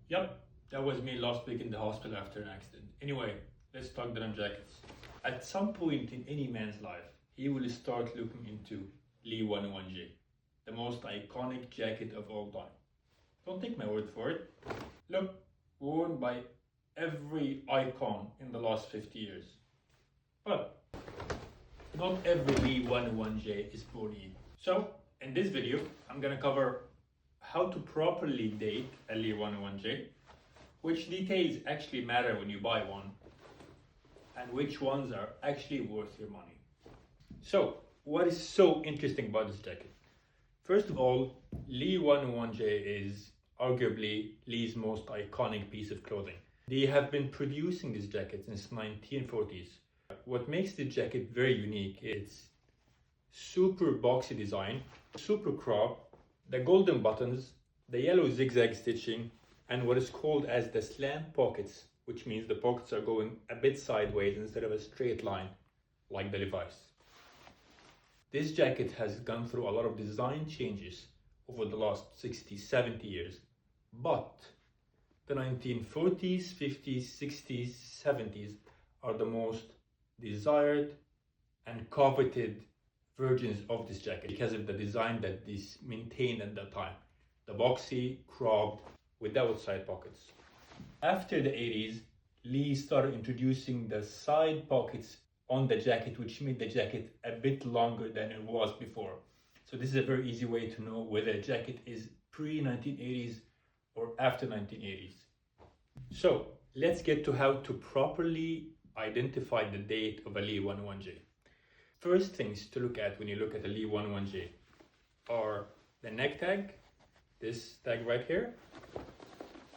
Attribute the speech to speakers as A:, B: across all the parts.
A: Yep, that was me last week in the hospital after an accident. Anyway, let's talk denim jackets. At some point in any man's life, he will start looking into Lee 101J, the most iconic jacket of all time. Don't take my word for it. Look, worn by every icon in the last 50 years. But not every Lee 101J is born in. So, in this video, I'm gonna cover how to properly date a Lee 101J, which details actually matter when you buy one, and which ones are actually worth your money. So, what is so interesting about this jacket? First of all, Lee 101J is arguably Lee's most iconic piece of clothing. They have been producing this jacket since 1940s. What makes the jacket very unique is super boxy design, super crop, the golden buttons, the yellow zigzag stitching, and what is called as the slant pockets, which means the pockets are going a bit sideways instead of a straight line like the Levi's. This jacket has gone through a lot of design changes over the last 60, 70 years, but the 1940s, 50s, 60s, 70s are the most desired and coveted versions of this jacket because of the design that this maintained at that time. The boxy, cropped, without side pockets. After the 80s, Lee started introducing the side pockets on the jacket, which made the jacket a bit longer than it was before. So this is a very easy way to know whether a jacket is pre-1980s or after 1980s. So let's get to how to properly identify the date of a Lee 101J. First things to look at when you look at a Lee 101J are the neck tag, this tag right here,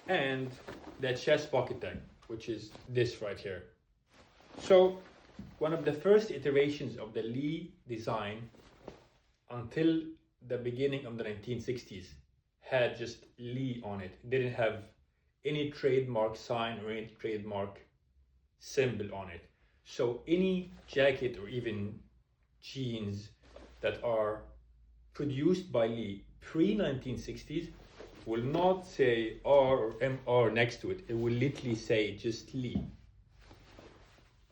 A: and the chest pocket tag, which is this right here. So one of the first iterations of the Lee design until the beginning of the 1960s had just Lee on it. It didn't have any trademark sign or any trademark symbol on it. So any jacket or even jeans that are produced by Lee pre-1960s will not say R or MR next to it. It will literally say just Lee.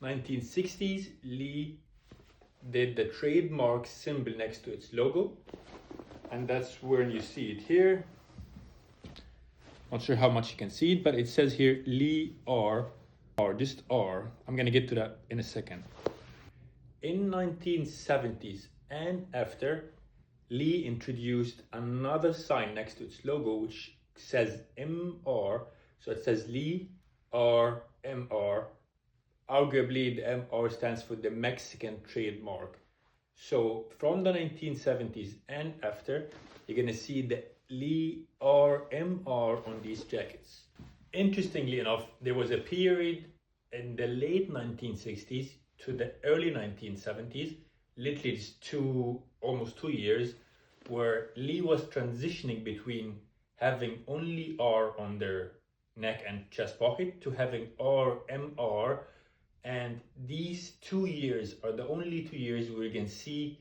A: 1960s, Lee did the trademark symbol next to its logo, and that's where you see it here. Not sure how much you can see it, but it says here Lee R, just R. I'm gonna get to that in a second. In 1970s and after, Lee introduced another sign next to its logo which says MR. So it says Lee R MR. Arguably the MR stands for the Mexican trademark. So from the 1970s and after, you're gonna see the Lee R MR on these jackets. Interestingly enough, there was a period in the late 1960s to the early 1970s, literally just almost 2 years, where Lee was transitioning between having only R on their neck and chest pocket to having R MR, and these 2 years are the only 2 years where you can see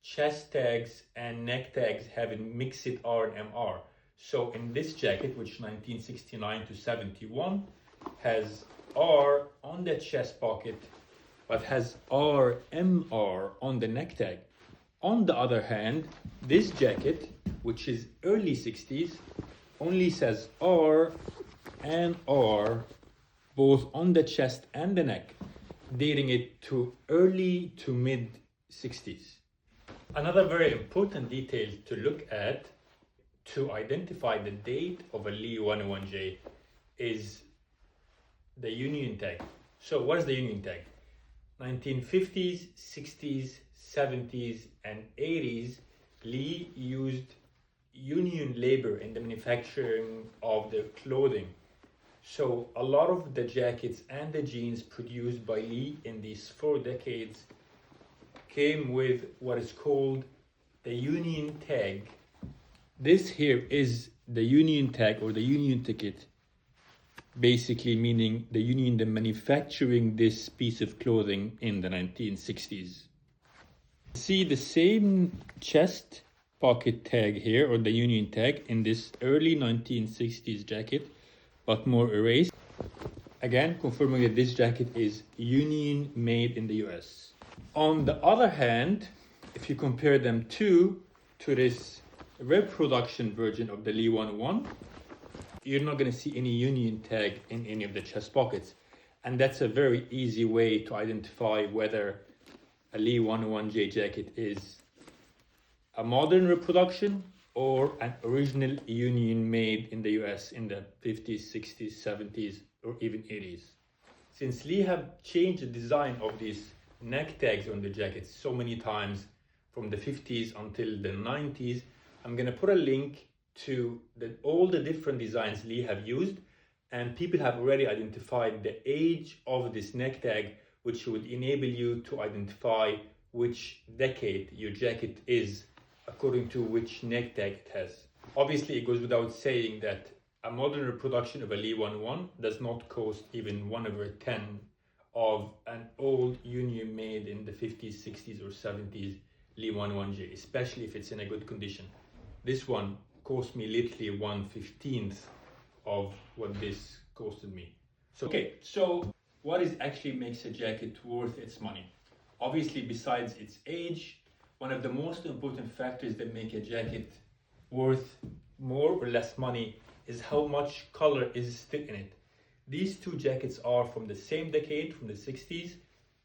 A: chest tags and neck tags having mixed R and MR. So in this jacket, which 1969 to 71 has R on the chest pocket but has R MR on the neck tag. On the other hand, this jacket, which is early 60s, only says R and R both on the chest and the neck, dating it to early to mid 60s. Another very important detail to look at to identify the date of a Lee 101J is the union tag. So what is the union tag? 1950s, 60s, 70s, and 80s, Lee used union labor in the manufacturing of their clothing. So a lot of the jackets and the jeans produced by Lee in these 4 decades came with what is called the union tag. This here is the union tag or the union ticket, basically meaning the union that manufacturing this piece of clothing in the 1960s. See the same chest pocket tag here, or the union tag, in this early 1960s jacket, but more erased. Again, confirming that this jacket is union made in the US. On the other hand, if you compare them to this reproduction version of the Lee 101, you're not going to see any union tag in any of the chest pockets. And that's a very easy way to identify whether a Lee 101J jacket is a modern reproduction or an original union made in the US in the 50s, 60s, 70s, or even 80s. Since Lee have changed the design of these neck tags on the jackets so many times from the 50s until the 90s, I'm going to put a link to all the different designs Lee have used, and people have already identified the age of this neck tag, which would enable you to identify which decade your jacket is according to which neck tag it has. Obviously, it goes without saying that a modern reproduction of a Lee 101 does not cost even 1/10 of an old union made in the 50s, 60s, or 70s Lee 101J, especially if it's in a good condition. This one cost me literally 1/15 of what this costed me. So what actually makes a jacket worth its money? Obviously, besides its age, one of the most important factors that make a jacket worth more or less money is how much color is still in it. These two jackets are from the same decade, from the 60s.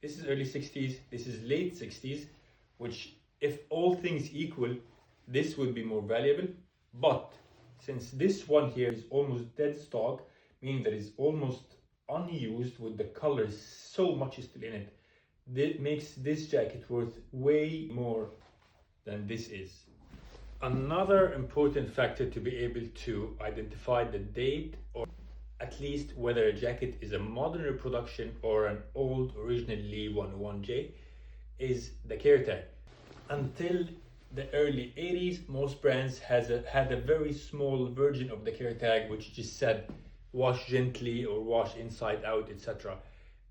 A: This is early 60s, this is late 60s, which if all things equal, this would be more valuable. But since this one here is almost dead stock, meaning that it's almost unused with the colors, so much is still in it, that makes this jacket worth way more than this is. Another important factor to be able to identify the date, or at least whether a jacket is a modern reproduction or an old original Lee 101J, is the care tag. Until the early 80s, most brands had a very small version of the care tag which just said wash gently or wash inside out, etc.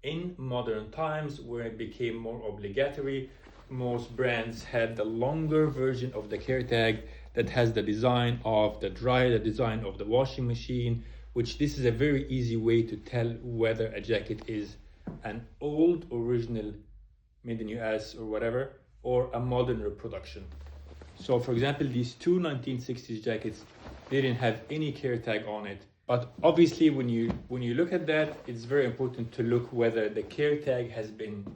A: In modern times, where it became more obligatory, most brands had the longer version of the care tag that has the design of the dryer, the design of the washing machine, which this is a very easy way to tell whether a jacket is an old original made in US or whatever, or a modern reproduction. So for example, these two 1960s jackets didn't have any care tag on it. But obviously when you look at that, it's very important to look whether the care tag has been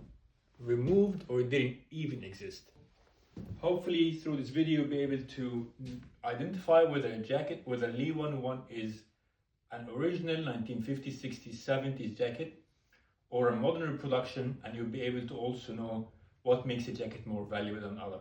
A: removed or it didn't even exist. Hopefully through this video you'll be able to identify whether a jacket, whether Lee 101 is an original 1950s, 60s, 70s jacket or a modern reproduction, and you'll be able to also know what makes a jacket more valuable than other.